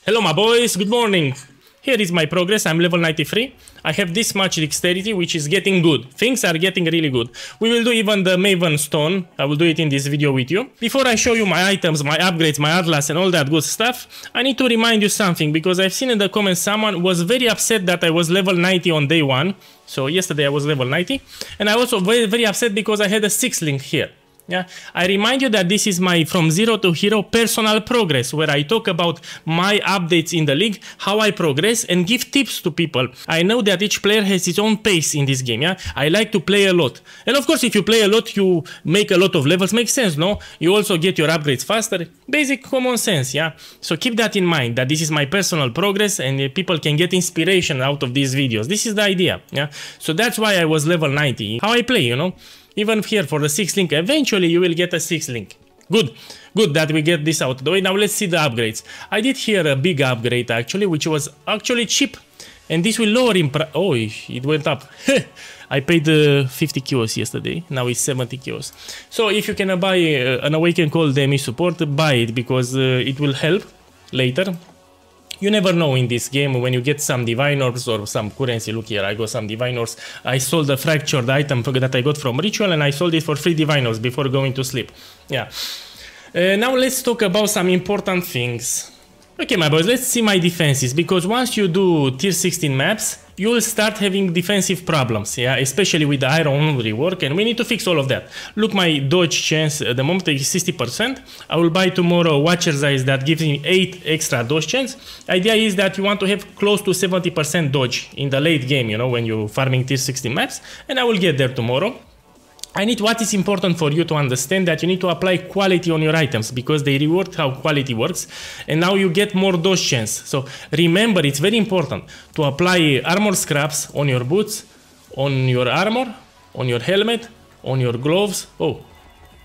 Hello my boys, good morning. Here is my progress, I'm level 93. I have this much dexterity, which is getting good. Things are getting really good. We will do even the Maven stone. I will do it in this video with you. Before I show you my items, my upgrades, my atlas and all that good stuff, I need to remind you something, because I've seen in the comments someone was very upset that I was level 90 on day 1. So yesterday I was level 90. And I was also very upset because I had a 6 link here. Yeah, I remind you that this is my From Zero to Hero personal progress, where I talk about my updates in the league, how I progress, and give tips to people. I know that each player has his own pace in this game, yeah? I like to play a lot. And of course, if you play a lot, you make a lot of levels, makes sense, no? You also get your upgrades faster. Basic common sense, yeah? So keep that in mind, that this is my personal progress, and people can get inspiration out of these videos. This is the idea, yeah? So that's why I was level 90. How I play, you know? Even here for the 6 link, eventually you will get a 6 link. Good that we get this out of the way. Now let's see the upgrades. I did here a big upgrade actually, which was actually cheap. And this will lower in price. Oh, it went up. I paid 50 kilos yesterday, now it's 70 kilos. So if you can buy an Awaken Call damage support, buy it, because it will help later. You never know in this game when you get some divine orbs or some currency. Look here, I got some divine orbs. I sold a fractured item that I got from Ritual, and I sold it for 3 divine orbs before going to sleep. Yeah. Now let's talk about some important things. Okay, my boys, let's see my defenses, because once you do tier 16 maps, you will start having defensive problems, yeah, especially with the iron rework, and we need to fix all of that. Look, my dodge chance at the moment is 60%. I will buy tomorrow Watcher's Eyes that gives me 8 extra dodge chance. Idea is that you want to have close to 70% dodge in the late game, you know, when you're farming tier 16 maps, and I will get there tomorrow. What is important for you to understand, that you need to apply quality on your items, because they reward how quality works, and now you get more dodge chance. So remember, it's very important to apply armor scraps on your boots, on your armor, on your helmet, on your gloves. Oh,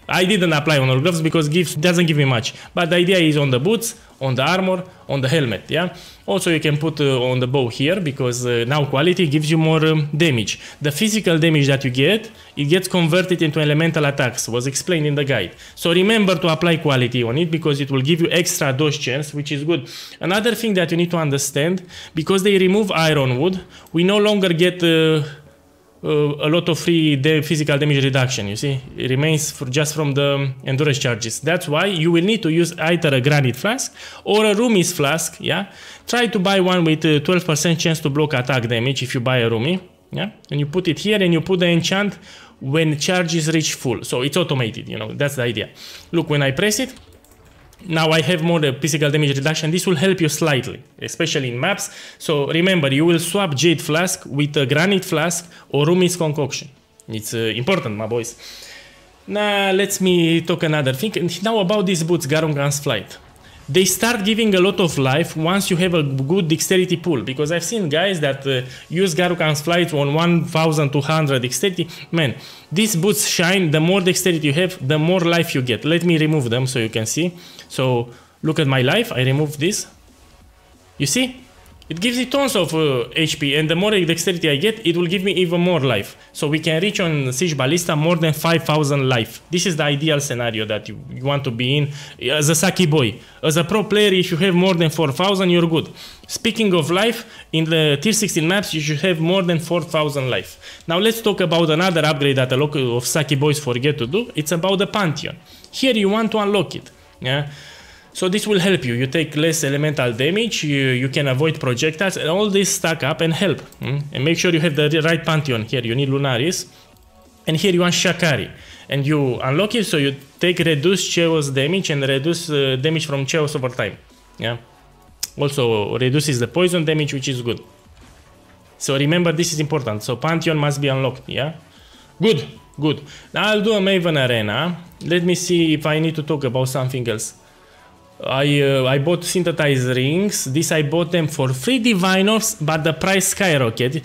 I didn't apply on your gloves because it doesn't give me much, but the idea is on the boots, on the armor, on the helmet, yeah? Also you can put on the bow here, because now quality gives you more damage. The physical damage that you get, it gets converted into elemental attacks, was explained in the guide. So remember to apply quality on it, because it will give you extra dodge chance, which is good. Another thing that you need to understand, because they remove iron wood, we no longer get a lot of free physical damage reduction, you see? It remains just from the endurance charges. That's why you will need to use either a granite flask or a Rumi's flask, yeah? Try to buy one with 12% chance to block attack damage if you buy a Rumi, yeah? And you put it here and you put the enchant when charges reach full. So it's automated, you know, that's the idea. Look, when I press it, now I have more physical damage reduction. This will help you slightly, especially in maps. So remember, you will swap Jade Flask with a Granite Flask or Rumi's Concoction. It's important, my boys. Now, let me talk another thing. Now about these boots, Garungan's Flight. They start giving a lot of life once you have a good dexterity pool, because I've seen guys that use Garungan's Flight on 1200 dexterity. Man, these boots shine. The more dexterity you have, the more life you get. Let me remove them so you can see. So look at my life. I remove this. You see? It gives you tons of HP, and the more dexterity I get, it will give me even more life. So we can reach on Siege Ballista more than 5000 life. This is the ideal scenario that you want to be in as a Saki boy. As a pro player, if you have more than 4000, you're good. Speaking of life, in the tier 16 maps, you should have more than 4000 life. Now let's talk about another upgrade that a lot of Saki boys forget to do. It's about the Pantheon. Here you want to unlock it, yeah? So this will help you. You take less elemental damage, you can avoid projectiles, and all this stack up and help. And make sure you have the right Pantheon. Here you need Lunaris, and here you want Shakari. And you unlock it, so you take reduced Chaos damage and reduce damage from Chaos over time. Yeah. Also reduces the poison damage, which is good. So remember, this is important. So Pantheon must be unlocked, yeah? Good. Now I'll do a Maven Arena. Let me see if I need to talk about something else. I bought synthesized rings. This I bought them for 3 divine orbs, but the price skyrocketed.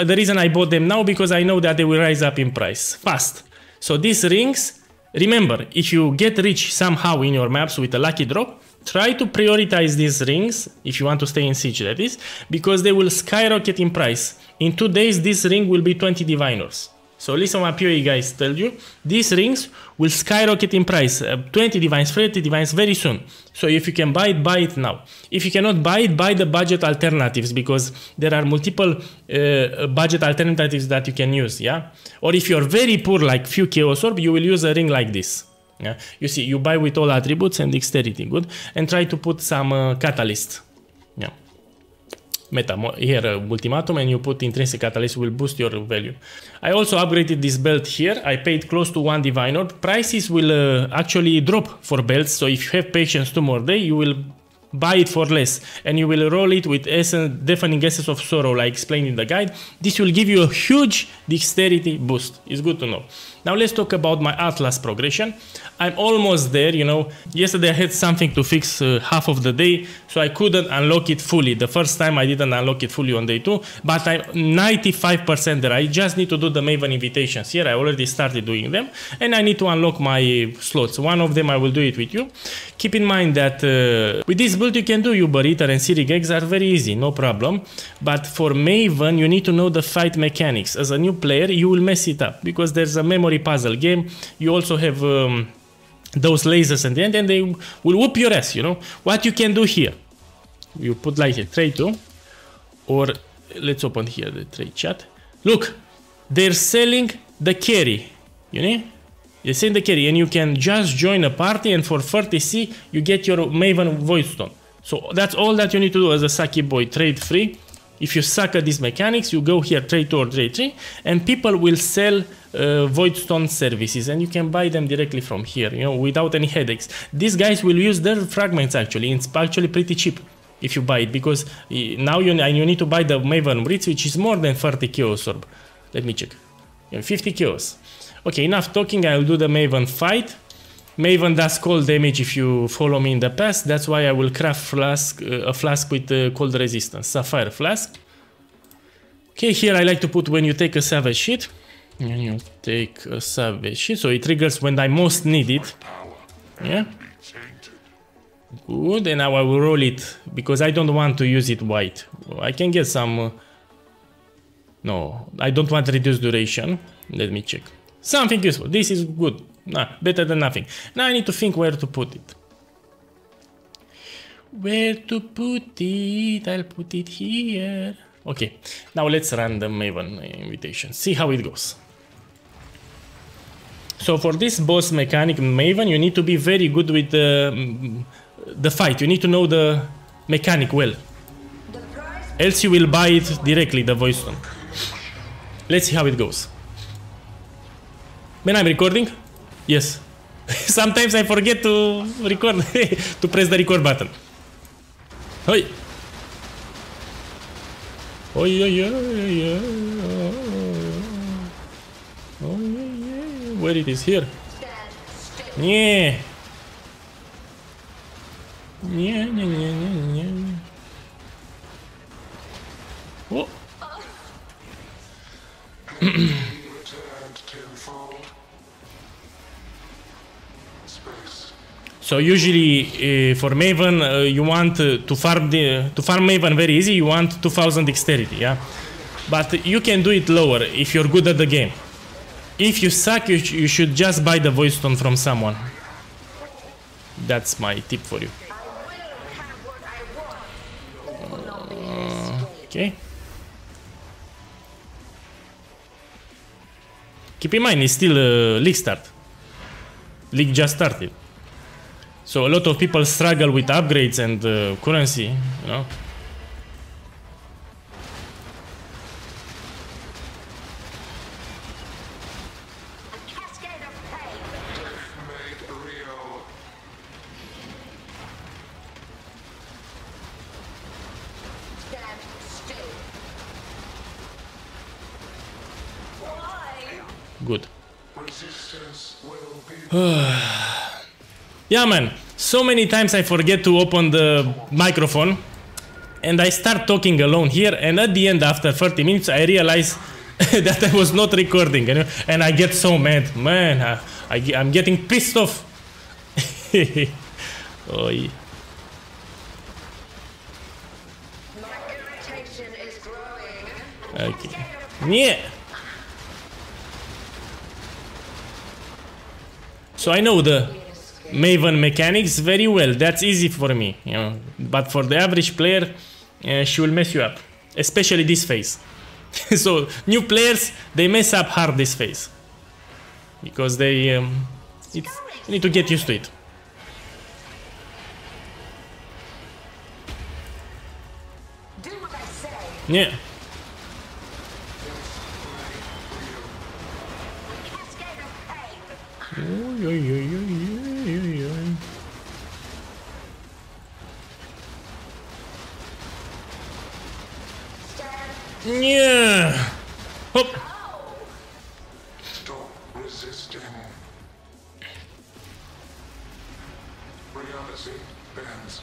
The reason I bought them now, because I know that they will rise up in price fast. So these rings, remember, if you get rich somehow in your maps with a lucky drop, try to prioritize these rings if you want to stay in siege, that is, because they will skyrocket in price. In 2 days, this ring will be 20 divine orbs. So listen what POE guys tell you. These rings will skyrocket in price. 20 divines, 30 divines very soon. So if you can buy it now. If you cannot buy it, buy the budget alternatives, because there are multiple budget alternatives that you can use, yeah? Or if you're very poor, like few Chaos Orb, you will use a ring like this. Yeah? You see, you buy with all attributes and dexterity, good? And try to put some catalyst. Yeah. Meta here Ultimatum, and you put intrinsic catalyst, will boost your value. I also upgraded this belt here. I paid close to 1 divine orb. Prices will actually drop for belts, so if you have patience 2 more days, you will buy it for less, and you will roll it with deafening essence of sorrow, like explained in the guide. This will give you a huge dexterity boost. It's good to know. Now let's talk about my Atlas progression. I'm almost there, you know. Yesterday I had something to fix half of the day, so I couldn't unlock it fully. The first time I didn't unlock it fully on day 2, but I'm 95% there. I just need to do the Maven invitations here. I already started doing them, and I need to unlock my slots. One of them I will do it with you. Keep in mind that with this build you can do Uber Eater and Syric Eggs are very easy, no problem. But for Maven you need to know the fight mechanics. As a new player you will mess it up, because there's a memory puzzle game. You also have those lasers at the end, and they will whoop your ass, you know. What you can do here, you put like a trade 2, or let's open here the trade chat. Look, they're selling the carry, you know. You're selling the carry, and you can just join a party, and for 30C you get your Maven Voidstone. So that's all that you need to do as a Saki boy, trade free. If you suck at these mechanics, you go here, trade 2 or trade 3, and people will sell Voidstone services, and you can buy them directly from here, you know, without any headaches. These guys will use their fragments actually. It's actually pretty cheap if you buy it, because now you need to buy the Maven BLITZ, which is more than 30 Chaos Orb. Let me check. 50 Chaos. Okay, enough talking. I'll do the Maven fight. Maven does cold damage if you follow me in the past. That's why I will craft a flask with cold resistance. Sapphire flask. Okay, here I like to put when you take a savage hit. And you take a savage hit, so it triggers when I most need it. Yeah. Good, and now I will roll it, because I don't want to use it white. I can get some... No, I don't want reduced duration. Let me check. Something useful. This is good. Nah, better than nothing. Now I need to think where to put it. Where to put it? I'll put it here. Okay, now let's run the Maven invitation. See how it goes. So for this boss mechanic Maven, you need to be very good with the fight. You need to know the mechanic well. Else you will buy it directly, the Voidstone. Let's see how it goes. When I'm recording? Yes. Sometimes I forget to record, to press the record button. Hey. Oh yeah, yeah, yeah. Oh yeah, yeah. Where it is here? Yeah. Yeah, yeah, yeah, yeah. Oh. So usually for Maven you want to farm Maven very easy. You want 2000 dexterity, yeah. But you can do it lower if you're good at the game. If you suck, you should just buy the Voidstone from someone. That's my tip for you. Okay. Keep in mind, it's still a league start. League just started. So a lot of people struggle with upgrades and currency, you know. Good. Yeah, man. So many times I forget to open the microphone and I start talking alone here, and at the end, after 30 minutes, I realize that I was not recording, you know? And I get so mad. Man, I'm getting pissed off. Oy. Okay. Yeah. So I know the Maven mechanics very well. That's easy for me, you know. But for the average player, she will mess you up, especially this phase. So new players, they mess up hard this phase because they you need to get used to it. Yeah. Yeah. Hop. Stop resisting. Reality bends.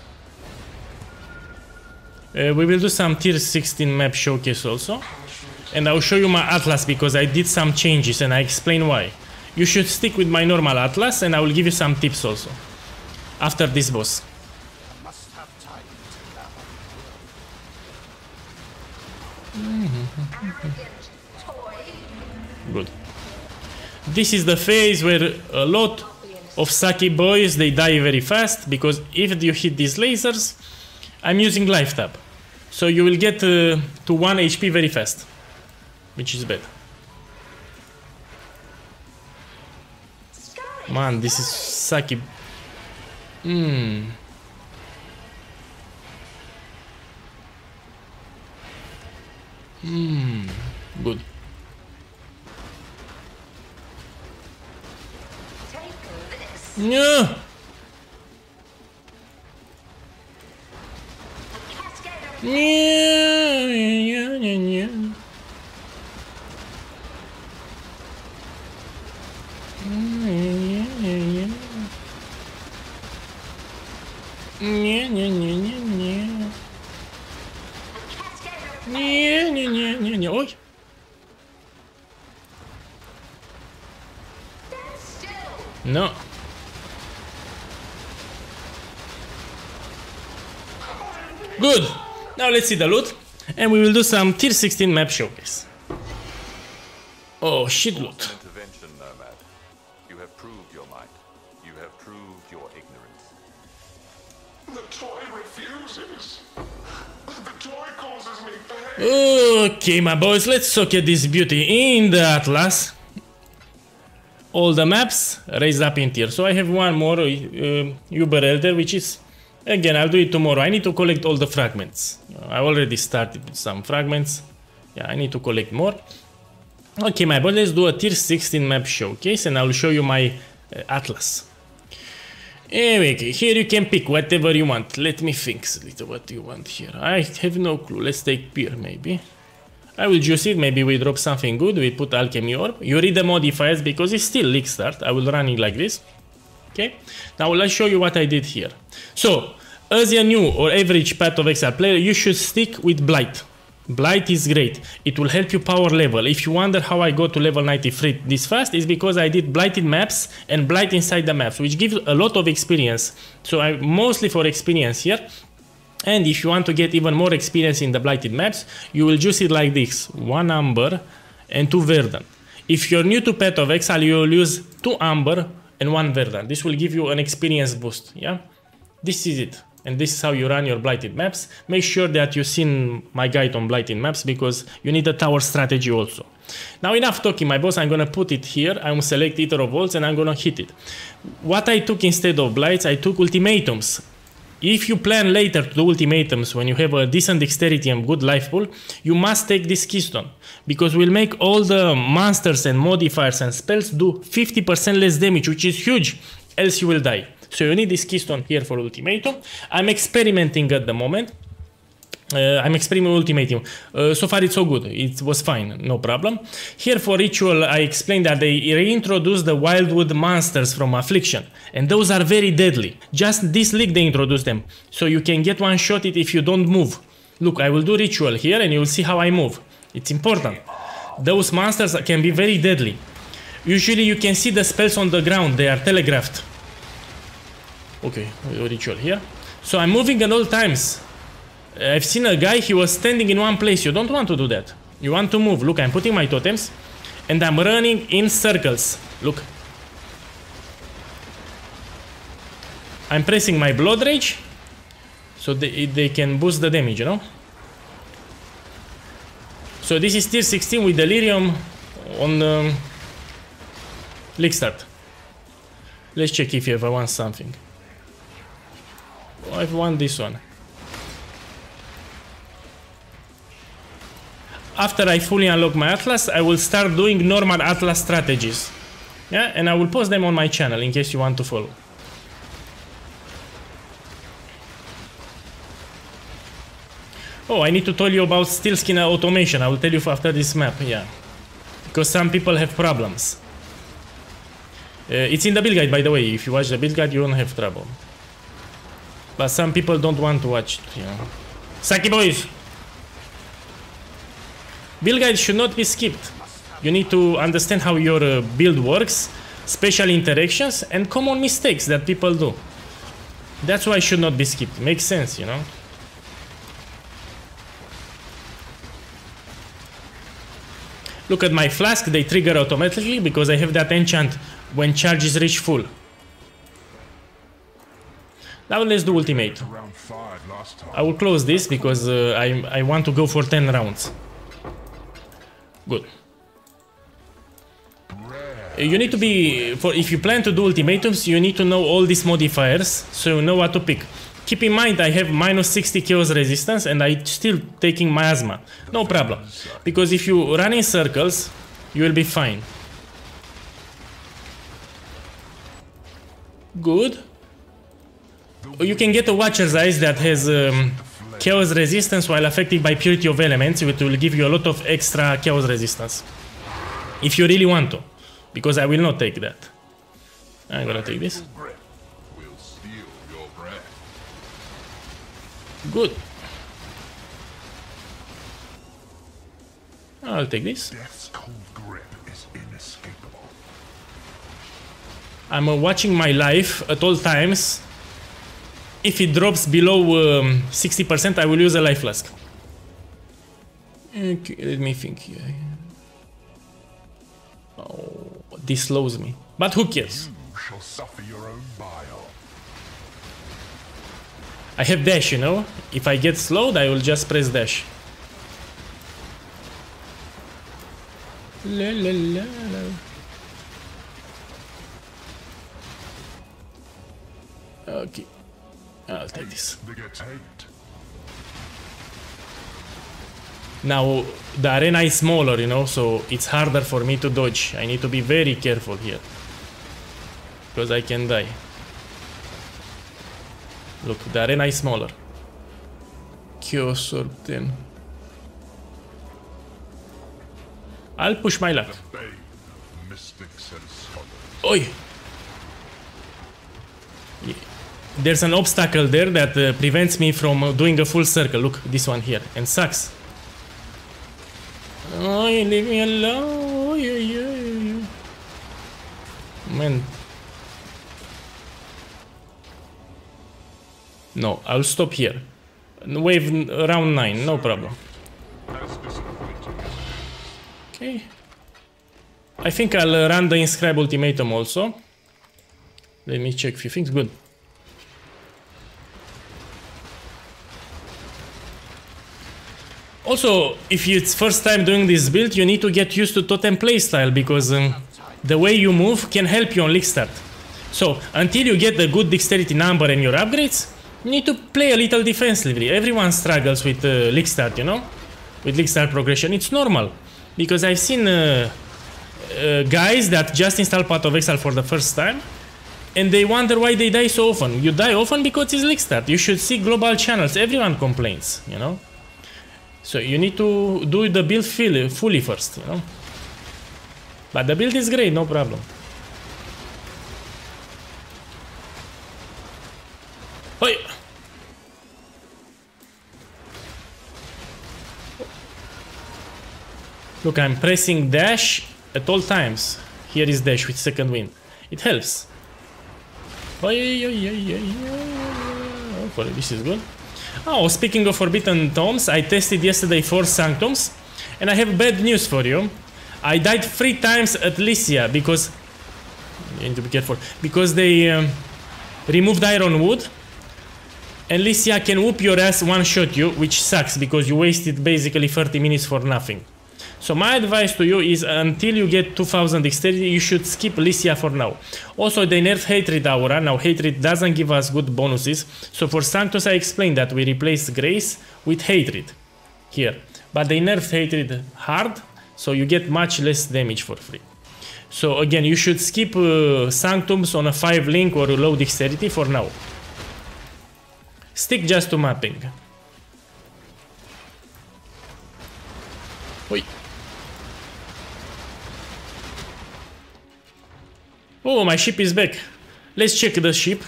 We will do some tier 16 map showcase also, and I'll show you my atlas because I did some changes and I explain why. You should stick with my normal atlas and I will give you some tips also after this boss. Good. This is the phase where a lot of Saki boys, they die very fast because if you hit these lasers, I'm using life tap. So you will get to 1 HP very fast, which is bad. Man, this is Saki. Good. Yeah. Yeah. Oi. No. Good. Now let's see the loot, and we will do some tier 16 map showcase. Oh, shit loot. Intervention, Nomad. You have proved your might. You have proved your ignorance. The toy refuses. The toy causes me pain. Okay, my boys, let's look at this beauty in the atlas. All the maps raised up in tier. So I have one more Uber Elder, which is, again, I'll do it tomorrow. I need to collect all the fragments. I already started with some fragments. Yeah, I need to collect more. Okay, my boy, let's do a tier 16 map showcase and I'll show you my atlas. Okay, here you can pick whatever you want. Let me think a little what you want here. I have no clue. Let's take Pier maybe. I will juice it. Maybe we drop something good. We put Alchemy Orb. You read the modifiers because it's still league start. I will run it like this. Okay. Now let's show you what I did here. So, as a new or average Path of Exile player, you should stick with BLIGHT. BLIGHT is great. It will help you power level. If you wonder how I go to level 93 this fast, it's because I did blighted maps and blight inside the maps, which gives a lot of experience. So I'm mostly for experience here. And if you want to get even more experience in the blighted maps, you will juice it like this. 1 Amber and 2 Verdant. If you're new to Path of Exile, you will use 2 Amber and 1 Verdant. This will give you an experience boost. Yeah, this is it. And this is how you run your blighted maps. Make sure that you've seen my guide on blighted maps because you need a tower strategy also. Now enough talking, my boss. I'm gonna put it here. I'm gonna select Eater of Volts and I'm gonna hit it. What I took instead of blights, I took ultimatums. If you plan later to do ultimatums when you have a decent dexterity and good life pool, you must take this keystone because we'll make all the monsters and modifiers and spells do 50% less damage, which is huge, else you will die. So you need this keystone here for ultimatum. I'm experimenting at the moment. I'm experimenting ultimatum. So far it's so good. It was fine, no problem. Here for ritual, I explained that they reintroduced the wildwood monsters from Affliction, and those are very deadly. Just this league they introduced them, so you can get one shot it if you don't move. Look, I will do ritual here, and you will see how I move. It's important. Those monsters can be very deadly. Usually you can see the spells on the ground. They are telegraphed. Okay, ritual here. So I'm moving at all times. I've seen a guy, he was standing in one place. You don't want to do that. You want to move. Look, I'm putting my totems and I'm running in circles. Look. I'm pressing my Blood Rage, so they can boost the damage, you know? So this is tier 16 with Delirium on League Start. Let's check if you ever want something. Oh, I've won this one. After I fully unlock my Atlas, I will start doing normal Atlas strategies. Yeah, and I will post them on my channel in case you want to follow. Oh, I need to tell you about Steel Skin automation. I will tell you after this map, yeah. Because some people have problems. It's in the build guide, by the way. If you watch the build guide, you won't have trouble. But some people don't want to watch it, you know. Saki boys! Build guide should not be skipped. You need to understand how your build works, special interactions, and common mistakes that people do. That's why it should not be skipped. Makes sense, you know. Look at my flask, they trigger automatically because I have that enchant when charges reach full. Now let's do ultimate. I will close this because I want to go for 10 rounds. Good. You need to be, if you plan to do ultimatums, you need to know all these modifiers so you know what to pick. Keep in mind I have minus 60 chaos resistance and I'm still taking miasma. No problem. Because if you run in circles, you will be fine. Good. You can get a Watcher's Eyes that has chaos resistance while affected by purity of elements, which will give you a lot of extra chaos resistance. If you really want to. Because I will not take that. I'm gonna take this. Good. I'll take this. Death's cold grip is inescapable. I'm watching my life at all times. If it drops below 60%, I will use a life flask. Okay, let me think here. Oh, this slows me. But who cares? You shall suffer your own bile. I have dash, you know? If I get slowed, I will just press dash. La, la, la, la. Okay. I'll take this. Now, the arena is smaller, you know, so it's harder for me to dodge. I need to be very careful here. Because I can die. Look, the arena is smaller. Chaos Orb 10. I'll push my luck. Oi! There's an obstacle there that prevents me from doing a full circle. Look, this one here. And sucks. Oh, leave me alone. Man. No, I'll stop here. Wave round 9, no problem. Okay. I think I'll run the Inscribe Ultimatum also. Let me check a few things. Good. Also, if it's first time doing this build, you need to get used to totem playstyle because the way you move can help you on League Start. So, until you get the good dexterity number and your upgrades, you need to play a little defensively. Everyone struggles with League Start, you know? With League Start progression. It's normal. Because I've seen guys that just install Path of Exile for the first time and they wonder why they die so often. You die often because it's League Start. You should see global channels. Everyone complains, you know? So you need to do the build fully first, you know? But the build is great, no problem. Oi! Look, I'm pressing dash at all times. Here is dash with second wind. It helps. This is good. Oh, speaking of Forbidden Tomes, I tested yesterday 4 Sanctums, and I have bad news for you. I died 3 times at Lycia because... You need to be careful. Because they Remove the iron wood. And Lycia can whoop your ass, one-shot you, which sucks because you wasted basically 30 minutes for nothing. So my advice to you is until you get 2000 dexterity, you should skip Lycia for now. Also, they nerf Hatred Aura. Now, Hatred doesn't give us good bonuses. So for Sanctus, I explained that we replaced Grace with Hatred here. But they nerfed Hatred hard, so you get much less damage for free. So again, you should skip Sanctums on a 5 link or a low dexterity for now. Stick just to mapping. Oi. Oh, my ship is back. Let's check the ship.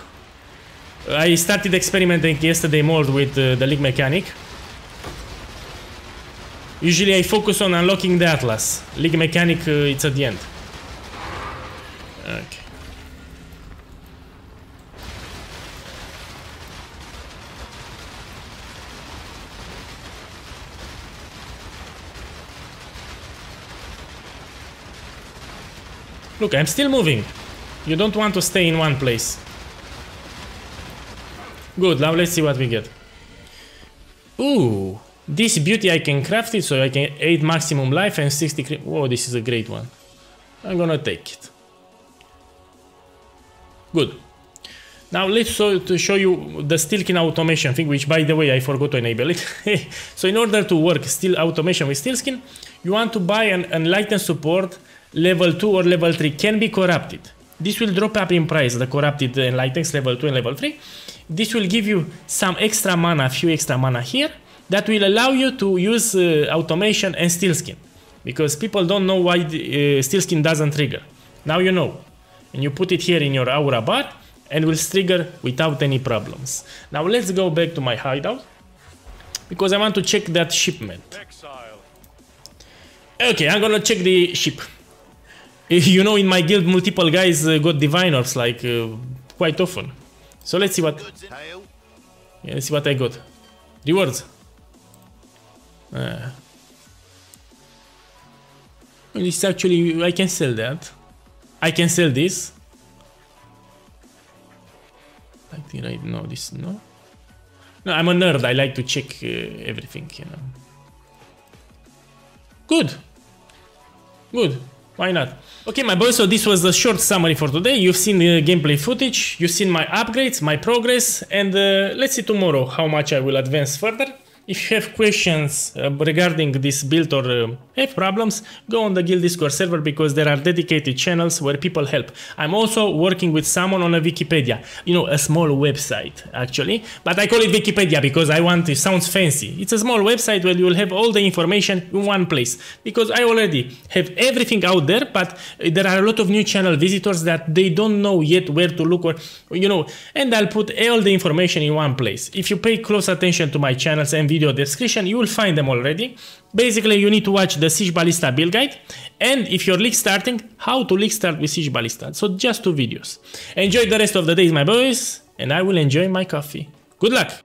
I started experimenting yesterday more with the League mechanic. Usually I focus on unlocking the Atlas. League mechanic, it's at the end. Okay. Look, I'm still moving. You don't want to stay in one place. Good, now let's see what we get. Ooh, this beauty I can craft it so I can 8 maximum life and 60 whoa, this is a great one. I'm gonna take it. Good. Now let's show you the steel skin automation thing, which by the way I forgot to enable it. So in order to work steel automation with steel skin, you want to buy an enlightened support level 2 or level 3 can be corrupted. This will drop up in price, the corrupted enlightened level 2 and level 3. This will give you some extra mana, a few extra mana here, that will allow you to use automation and steel skin. Because people don't know why steel skin doesn't trigger. Now you know. And you put it here in your aura bar and will trigger without any problems. Now let's go back to my hideout, because I want to check that shipment. Exile. Okay, I'm gonna check the ship. You know, in my guild, multiple guys got diviners, like, quite often. So let's see what... Yeah, let's see what I got. Rewards. This actually... I can sell that. I can sell this. I think I know this, no? No, I'm a nerd, I like to check everything, you know. Good. Good. Why not? Okay, my boys, so this was the short summary for today. You've seen the gameplay footage, you've seen my upgrades, my progress, and let's see tomorrow how much I will advance further. If you have questions regarding this build or have problems, go on the guild Discord server, because there are dedicated channels where people help. I'm also working with someone on a Wikipedia, you know, a small website actually, but I call it Wikipedia because I want it sounds fancy. It's a small website where you will have all the information in one place, because I already have everything out there, but there are a lot of new channel visitors that they don't know yet where to look, or you know, and I'll put all the information in one place. If you pay close attention to my channels and video description, you will find them already. Basically, you need to watch the Siege Ballista build guide, and if you're league starting, how to league start with Siege Ballista. So just 2 videos. Enjoy the rest of the days, my boys, and I will enjoy my coffee. Good luck!